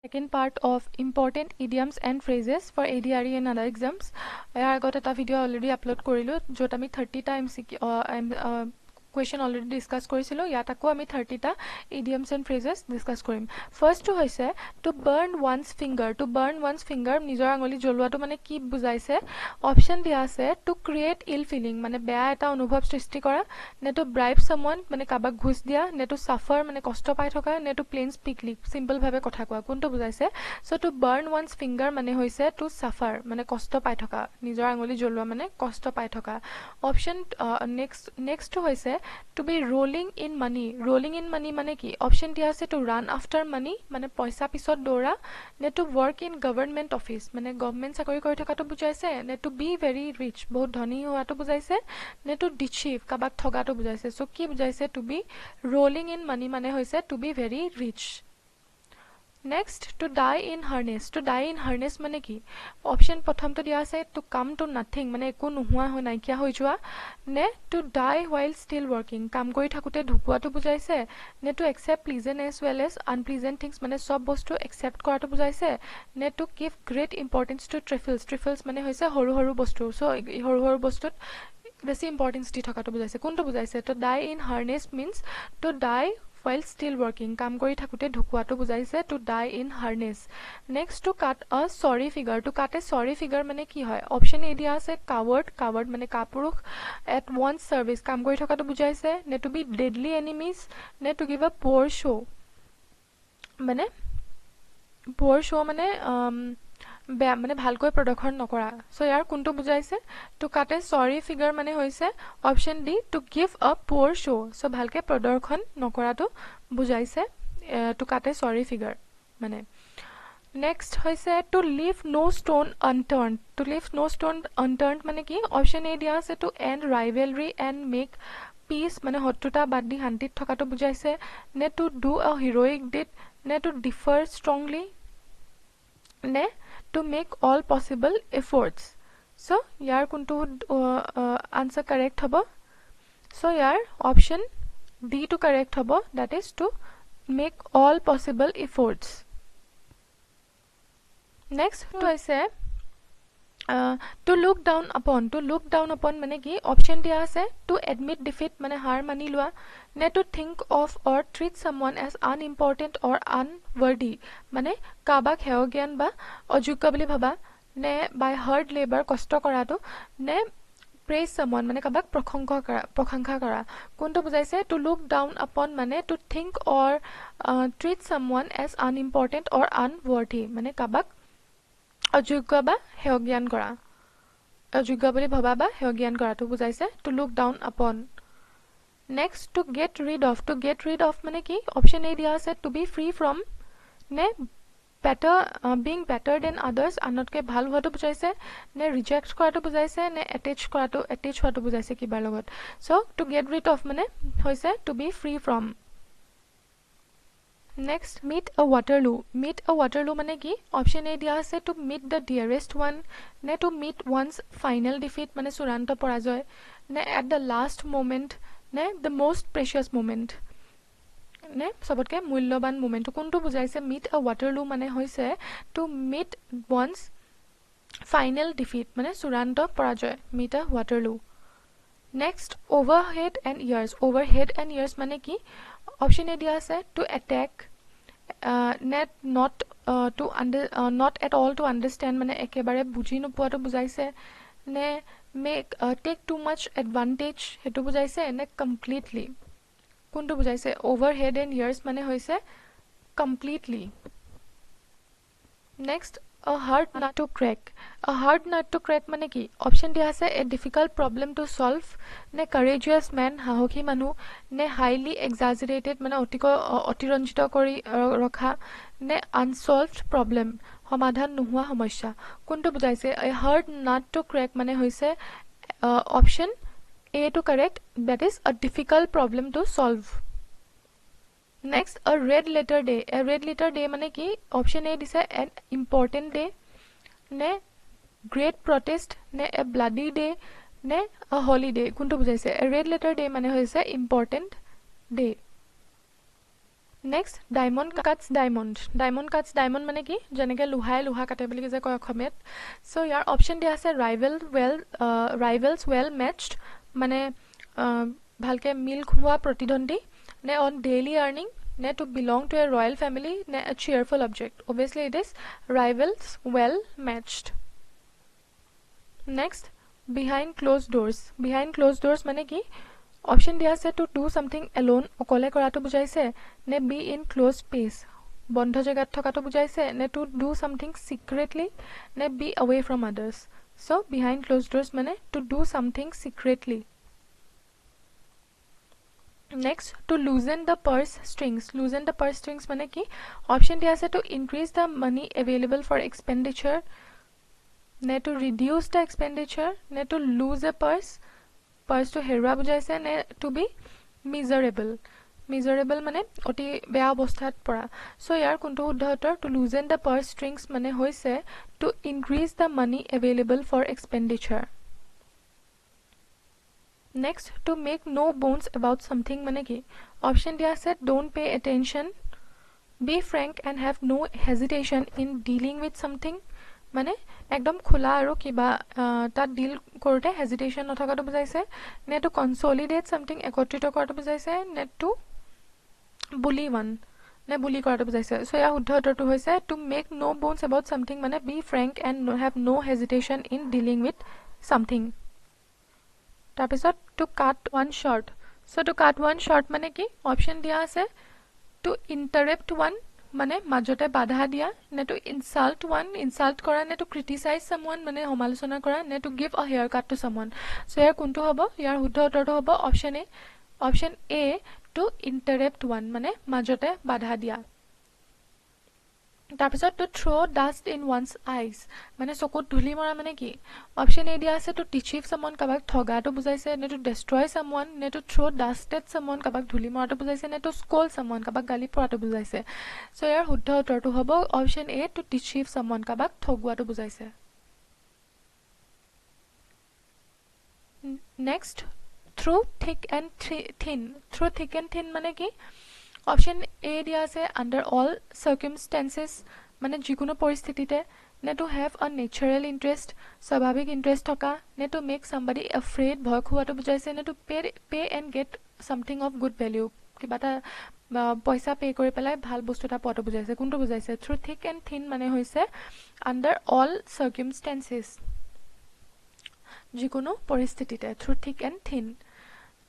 Second part of important idioms and phrases for ADRE and other exams. I got a video already upload korilu jot ami 30 times question already discuss korisilo yat ako ami 30 ta idioms and phrases discuss korim. First to hoise to burn one's finger. To burn one's finger nijor angoli joluato mane ki bujaise option dia ase to create ill feeling mane beya eta anubhav srishti kora ne to bribe someone mane kabak ghus dia ne to suffer mane kosto pai thoka ne to plain speak simple bhabe kotha koa kunto bujaise. So to burn one's finger mane hoise to suffer mane kosto pai thoka nijor angoli jolua mane kosto pai thoka. Option next to hoise to be rolling in money. Rolling in money mane ki option dia ase to run after money mane paisa pisot dora ne to work in government office mane government sakori kori thaka to bujaise ne to be very rich bahut dhani hoa to bujaise ne to deceive kabak thoga to bujaise. So ki bujaise to be rolling in money mane hoise to be very rich. Next to die in harness. To die in harness mane ki option prothom to dia ase to come to nothing mane eko nuhua hoi naikia hoi jua ne to die while still working kam kori thakute dhukua to bujaise ne to accept pleasant as well as unpleasant things mane sob bostu accept kora to bujaise ne to give great importance to trifles mane hoise horu bostu. So horu bostut besi importance di thaka to bujaise kunto bujaise to die in harness means to die while still working kam kori thakute dhukua to bujaise to die in harness. Next to cut a sorry figure. To cut a sorry figure mane ki hoy option A dia ase coward mane kapurukh at one's service kam kori thaka to bujaise ne to be deadly enemies ne to give a poor show mane বেয়া মানে ভালকৈ প্ৰদৰ্শন নকৰা. So ইয়াৰ কোনটো বুজাইছে two কাট এ সৰি figure মানে হৈছে অপশ্যন ডি টু গিভ আ পুৱাৰ শ্ব'. সো ভালকৈ প্ৰদৰ্শন নকৰাটো বুজাইছে টু কাট এ সৰি ফিগাৰ মানে. নেক্সট হৈছে to leave no' stone unturned. To leave no' stone unturned মানে কি অপশ্যন এ দিয়া আছে to end rivalry and make peace মানে শত্ৰুতা বাদ দি শান্তিত থকাটো বুজাইছে নে টু ডু আ হিৰইক ডিড নে টু ডিফাৰ ষ্ট্ৰংলি নে to make all possible efforts. So yar kuntu answer correct hobo. So yar option D to correct hobo, that is to make all possible efforts. Next to I say to look down upon. To look down upon mane ki option dia ase to admit defeat mane har mani lua ne to think of or treat someone as unimportant or unworthy mane kabak heogyan ba ojogya boli bhaba ne by hard labor kosto kora to ne praise someone mane kabak prokhangkha kora kunto bujaise to look down upon mane to think or treat someone as unimportant or unworthy mane kabak অযোগ্য বা হেয়জ্ঞান কৰা অযোগ্য বুলি ভাবা বা হেয়জ্ঞান কৰাটো বুজাইছে to look down upon. Next to get rid of. To get rid of মানে কি অপশ্যন এ দিয়া আছে টু বি ফ্ৰী ফ্ৰম নে better being better than others আনতকৈ ভাল হোৱাটো বুজাইছে নে ৰিজেক্ট কৰাটো বুজাইছে নে এটেচ হোৱাটো বুজাইছে কিবাৰ লগত. So' to get rid of মানে হৈছে to be free from. Next, meet a Waterloo. Meet a Waterloo mane ki option A dia ase to meet the dearest one ne to meet one's final defeat mane suranta porajoy ne at the last moment ne the most precious moment ne sobotke mulloban moment kuntu bujaise meet a Waterloo mane hoise to meet one's final defeat mane suranta porajoy meet a Waterloo. Next, overhead and ears. Overhead and ears mane ki option A dia ase to attack not at all to understand mane ekebare buji nopuato bujaise ne make take too much advantage hetu bujaise ne completely kuntu bujaise overhead and ears mane hoise completely. Next, a hard nut to crack. A hard nut to crack mane ki option dia ase a difficult problem to solve ne courageous man hahoki manu ne highly exaggerated mane otiranjito kori rakha ne unsolved problem samadhan nohua samasya kuntu bujaise a hard nut to crack mane hoise option A to correct, that is a difficult problem to solve. Next, a red letter day. A red letter day mane ki option A dise an important day ne great protest ne a bloody day ne a holiday kuntu bujaise a red letter day mane hoise important day. Next diamond cuts diamond diamond cuts diamond মানে কি যেনেকৈ লোহাই লোহা কাটে বুলি যে কয় অসমীয়াত চ' ইয়াৰ option দিয়া আছে ৰাইভেলছ ৱেল মেটছড মানে ভালকৈ মিল খোৱা প্ৰতিদ্বন্দ্বী নে অন ডেইলি আৰ্নিং নে to belong to a royal family নে a cheerful object obviously it is rivals well matched next behind closed doors মানে কি অপশ্যন দিয়া আছে টু ডু ছামথিং এলোন অকলে কৰাটো বুজাইছে নে বি ইন ক্ল'জ স্পেচ বন্ধ জেগাত থকাটো বুজাইছে নে টু ডু ছামথিং ছিক্ৰেটলি নে be away from others so' behind closed doors মানে to do something secretly next to loosen the purse strings মানে কি অপশ্যন দিয়া আছে to increase the money available for expenditure নে টু ৰিডিউচ দ্য এক্সপেণ্ডিচাৰ নে to lose a পাৰ্চটো হেৰুৱা বুজাইছে নে টু বি মিজাৰেবল মানে অতি বেয়া অৱস্থাত পৰা চ' ইয়াৰ কোনটো শুদ্ধ উত্তৰ to loosen the purse strings মানে হৈছে to increase the money available for expenditure next to make no' bones about something মানে কি অপশ্যন দিয়া আছে don't pay' attention be frank and have no' hesitation in dealing with something মানে একদম খোলা আৰু কিবা তাত ডিল কৰোঁতে হেজিটেশ্যন নথকাটো বুজাইছে নে টু কনচলিডেট ছামথিং একত্ৰিত কৰাটো বুজাইছে নে টু বুলি কৰাটো বুজাইছে চ' ইয়াৰ শুদ্ধ উত্তৰটো হৈছে to make no' bones about something মানে be frank and have no' hesitation in dealing with something তাৰপিছত to cut one short so' to cut one short মানে কি অপশ্যন দিয়া আছে টু ইণ্টাৰেপ্ট ওৱান মানে মাজতে বাধা দিয়া নে টু ইনচাল্ট কৰা নে টু ক্ৰিটিচাইজ ছামৱান মানে সমালোচনা কৰা নে to give a haircut to someone so' ইয়াৰ কোনটো হ'ব ইয়াৰ শুদ্ধ উত্তৰটো হ'ব option A to interrupt one মানে মাজতে বাধা দিয়া তাৰপিছত to throw' dust in one's eyes মানে চকুত ধূলি মৰা মানে কি অপশ্যন এ দিয়া আছে টু টিচিভ ছামৱান কাৰোবাক ঠগাটো বুজাইছে নে টু ডেষ্ট্ৰয় ছামৱান নে টু থ্ৰ' ডাষ্টেড ছামৱান কাৰোবাক ধূলি মৰাটো বুজাইছে নে টু স্কল ছামৱান কাৰোবাক গালি পৰাটো বুজাইছে চ' ইয়াৰ শুদ্ধ উত্তৰটো হ'ব অপশ্যন এ টু টিচিভ ছামৱান কাৰোবাক ঠগুৱাটো বুজাইছে নেক্সট থ্ৰু থিক এণ্ড থিন মানে কি অপশ্যন এ দিয়া আছে আণ্ডাৰ অল চাৰ্কিমষ্টেঞ্চেছ মানে যিকোনো পৰিস্থিতিতে নে টু হেভ আ নেচাৰেল ইণ্টাৰেষ্ট স্বাভাৱিক ইণ্টাৰেষ্ট থকা নে টু মেক ছামবাডি এফ্ৰেড ভয় খোৱাটো বুজাইছে নে to pay and get something of good value কিবা এটা পইচা পে' কৰি পেলাই ভাল বস্তু এটা পোৱাটো বুজাইছে কোনটো বুজাইছে থ্ৰু থিক এণ্ড থিন মানে হৈছে আণ্ডাৰ অল চাৰ্কিমষ্টেঞ্চেছ যিকোনো পৰিস্থিতিতে থ্ৰু থিক এণ্ড থিন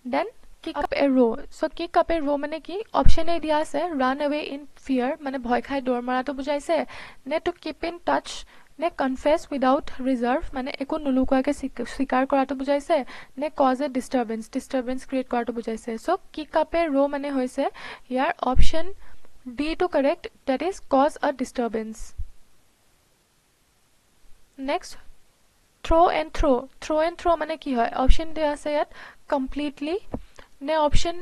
দেন কিক আপ এ ৰ' চ' কিক আপ এ ৰ' মানে কি অপশ্যন এ দিয়া আছে ৰান এৱে ইন ফিয়াৰ মানে ভয় খাই দৌৰ মৰাটো বুজাইছে নে টু কিপ ইন টাচ নে কনফেছ উইদাউট ৰিজাৰ্ভ মানে একো নুলুকুৱাকৈ স্বীকাৰ কৰাটো বুজাইছে নে কজ এ ডিষ্টাৰ্বেঞ্চ ক্ৰিয়েট কৰাটো বুজাইছে চ' কিক আপ এ ৰ' মানে হৈছে ইয়াৰ option D to correct that is cause a disturbance next throw' and throw' মানে কি হয় অপশ্যন দিয়া আছে ইয়াত কমপ্লিটলি নে অপশ্যন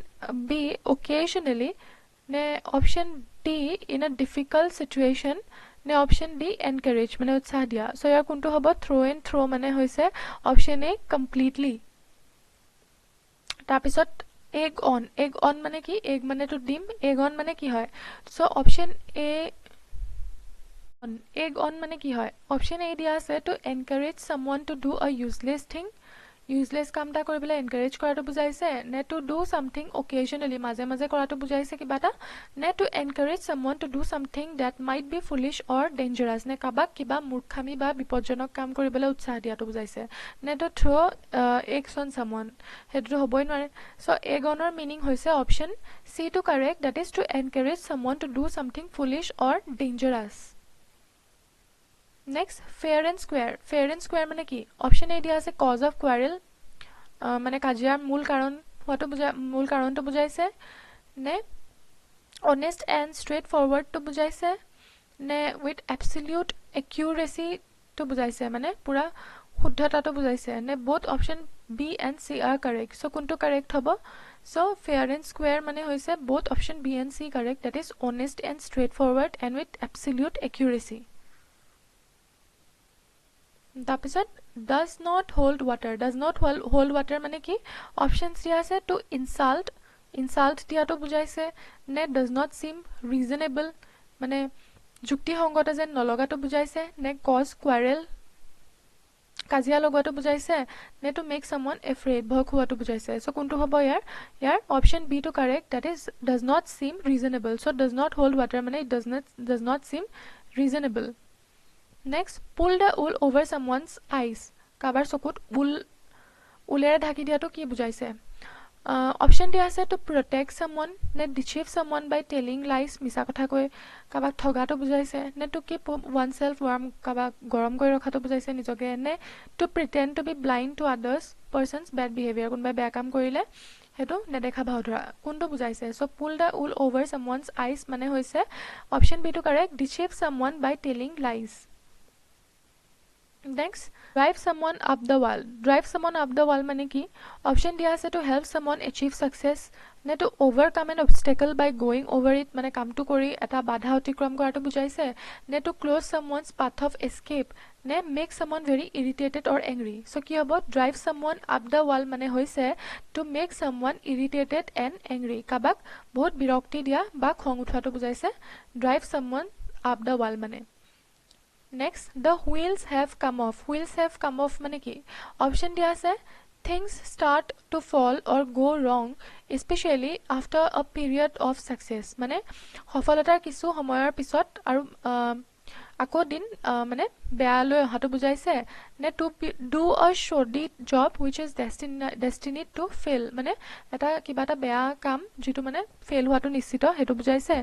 বি অকেজনেলি নে option D in a difficult situation নে অপশ্যন ডি এনকাৰেজ মানে উৎসাহ দিয়া চ' ইয়াৰ কোনটো হ'ব থ্ৰ' মানে হৈছে অপশ্যন এ কমপ্লিটলি তাৰপিছত এগ অন মানে কি এগ মানেতো ডিম এগ অন মানে কি হয় চ' অপশ্যন এগ অন মানে কি হয় অপশ্যন এ দিয়া আছে to encourage someone to do a useless কাম এটা কৰিবলৈ এনকাৰেজ কৰাটো বুজাইছে নে টু ডু ছামথিং অকেজনেলি মাজে মাজে কৰাটো বুজাইছে কিবা এটা নে to encourage someone to do something that might be foolish or dangerous নে কাৰোবাক কিবা মূৰ্খামি বা বিপদজনক কাম কৰিবলৈ উৎসাহ দিয়াটো বুজাইছে নে to throw' eggs on someone সেইটোতো হ'বই নোৱাৰে চ' এগ অনৰ মিনিং হৈছে option C to correct that is to encourage someone to do something foolish or dangerous next fair and square মানে কি অপশ্যন এ দিয়া আছে কজ অফ কোৱাৰেল মানে কাজিয়াৰ মূল কাৰণটো বুজাইছে নে অনেষ্ট এণ্ড ষ্ট্ৰেইট ফৰৱাৰ্ডটো বুজাইছে নে উইথ এবছলিউট একিউৰেচিটো বুজাইছে মানে পূৰা শুদ্ধতাটো বুজাইছে নে both option B and C are correct so' কোনটো কাৰেক্ট হ'ব চ' ফেয়াৰ এণ্ড স্কুৱেৰ মানে হৈছে both option B and C correct that is honest and straightforward and with absolute accuracy তাৰপিছত ডাজ নট হোল্ড ৱাটাৰ মানে কি options দিয়া আছে two insult insult দিয়াটো বুজাইছে নে does not seem reasonable মানে যুক্তিসংগত যেন নলগাটো বুজাইছে নে cause quarrel কাজিয়া লগোৱাটো বুজাইছে নে to make someone afraid ভয় খোৱাটো বুজাইছে সো কোনটো হ'ব ইয়াৰ অপশন বি টো correct that is does not seem reasonable so does not hold water মানে it does not seem reasonable next pull the wool over someone's eyes কাবাৰ চকুত উলেৰে ঢাকি দিয়াটো কি বুজাইছে অপশন দিয়া আছে to protect someone নে deceive someone by telling lies মিছা কথা কৈ কাবাক ঠগাটো বুজাইছে নে to keep oneself warm কাবাক গৰম কৰি ৰখাটো বুজাইছে নিজকে নে to pretend to be blind to others person's bad behavior কোনবাই বেয়া কাম কৰিলে হেতু নেদেখা ভাও ধৰা কোনটো বুজাইছে so pull the wool over someone's eyes মানে হৈছে অপশন বি টো correct deceive someone by telling lies next drive someone up the wall মানে কি অপশন দিয়া আছে to help someone achieve success নে to overcome an obstacle by going over it মানে কামটো কৰি এটা বাধা অতিক্ৰম কৰাটো বুজাইছে নে to close someone's path of escape নে make someone very irritated or angry so কি হ'ব drive someone up the wall মানে হৈছে to make someone irritated and angry কাবাক বহুত বিৰক্তি দিয়া বা খং উঠোৱাটো বুজাইছে drive someone up the wall মানে next the wheels have come off মানে কি অপশন দিয়া আছে things start to fall or go wrong especially after a period of success মানে সফলতাৰ কিছু সময়ৰ পিছত আৰু আকৌ দিন মানে বেয়ালৈ অহাটো বুজাইছে নে to do a shoddy job which is destined to fail মানে এটা কিবা এটা বেয়া কাম যেটো মানে ফেল হোৱাটো নিশ্চিত হেতু বুজাইছে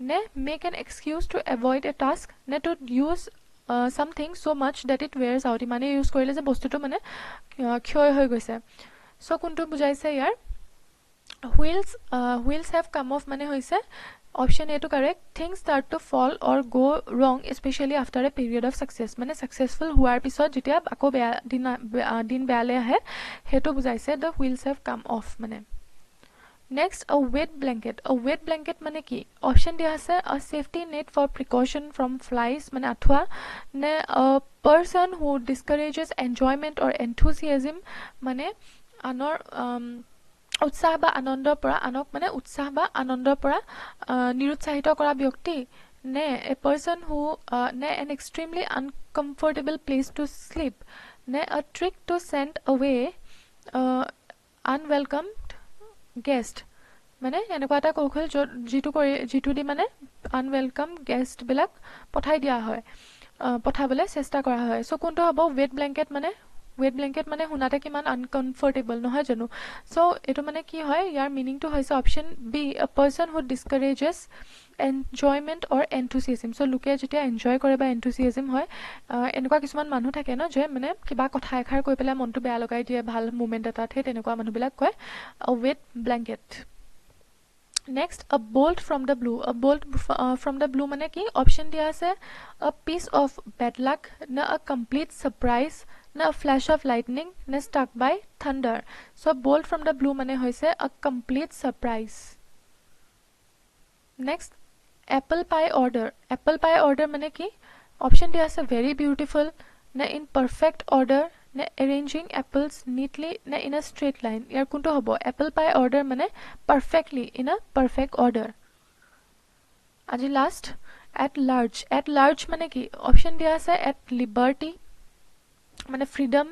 নে make an excuse to avoid a task নে to use something so much that it wears out মানে ইউজ কৰিলে যে বস্তুটো মানে ক্ষয় হৈ গৈছে সো কোনটো বুজাইছে ইয়াৰ wheels have come off মানে হৈছে অপশন এ টো correct things start to fall or go wrong especially after a period of success মানে successful হোৱাৰ পিছত যেতিয়া আকৌ বেয়া দিন বেয়ালে আহে হেতু বুজাইছে the wheels have come off মানে next a wet blanket মানে কি অপশন দিয়া আছে a safety net for precaution from flies মানে আঠুৱা নে a person who discourages enjoyment or enthusiasm মানে আনৰ উৎসাহ বা আনন্দৰ পৰা আনক মানে উৎসাহ বা আনন্দৰ পৰা নিৰুৎসাহিত কৰা ব্যক্তি নে a person who নে an extremely uncomfortable place to sleep নে a trick to send away unwelcome guest মানে এনেকুৱা এটা কৌশল যিটো দি মানে আনৱেলকাম গেষ্ট বিলাক পঠাই দিয়া হয় পঠাবলৈ চেষ্টা কৰা হয় সো কোনটো হ'ব ৱেট ব্ল্যাঙ্কেট মানে হুনাতে কিমান আনকমফৰ্টেবল নহয় জানো সো এটো মানে কি হয় ইয়াৰ মিনিংটো হৈছে option B a person who discourages enjoyment or enthusiasm so লোকে যেতিয়া এনজয় কৰে বা enthusiasm হয় এনেকুৱা কিছুমান মানুহ থাকে ন যে মানে কিবা কথা এখাৰ কৈ পেলাই মনটো বেয়া লগাই দিয়ে ভাল মোমেন্ট এটাত হে তেনেকুৱা মানুহবিলাক কয় a wet blanket next a bolt from the blue মানে কি অপশন দিয়া আছে a piece of bad luck না a complete surprise না a flash of lightning না struck by thunder so bolt from the blue মানে হৈছে a complete surprise next apple pie order মানে কি অপশন দিয়া আছে very beautiful না in perfect order না arranging apples neatly না in a straight line ইয়াৰ কোনটো হ'ব apple pie order মানে perfectly in a perfect order আজি last at large মানে কি অপশন দিয়া আছে at liberty মানে freedom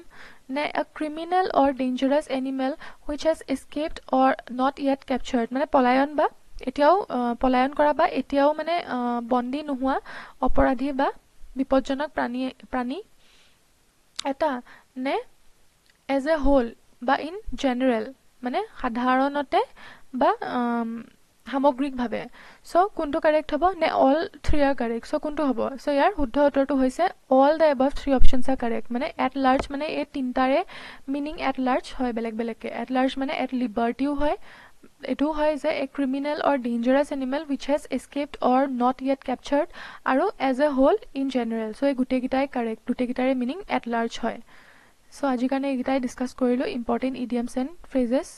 না a criminal or dangerous animal which has escaped or not yet captured মানে পলায়ন বা এতিয়াও পলায়ন কৰা বা এতিয়াও মানে বন্দী নোহোৱা অপৰাধী বা বিপজ্জনক প্ৰাণী এটা নে as a whole বা in general মানে সাধাৰণতে বা সামগ্ৰিকভাৱে সো কোনটো কাৰেক্ট হ'ব নে all three are correct so কোনটো হ'ব সো ইয়াৰ শুদ্ধ উত্তৰটো হৈছে all the above three options are correct মানে at large মানে এই তিনটাৰে মিনিং at large হয় বেলেগ at large মানে at liberty হয় এটো হয় যে a criminal or dangerous animal which has escaped or not yet captured আৰু as a whole in general so এই গুটেকিটাই correct গুটেকিটাৰে মিনিং at large হয় সো আজি কাৰণে এইকিটাই ডিসকাস কৰিলো important idioms and phrases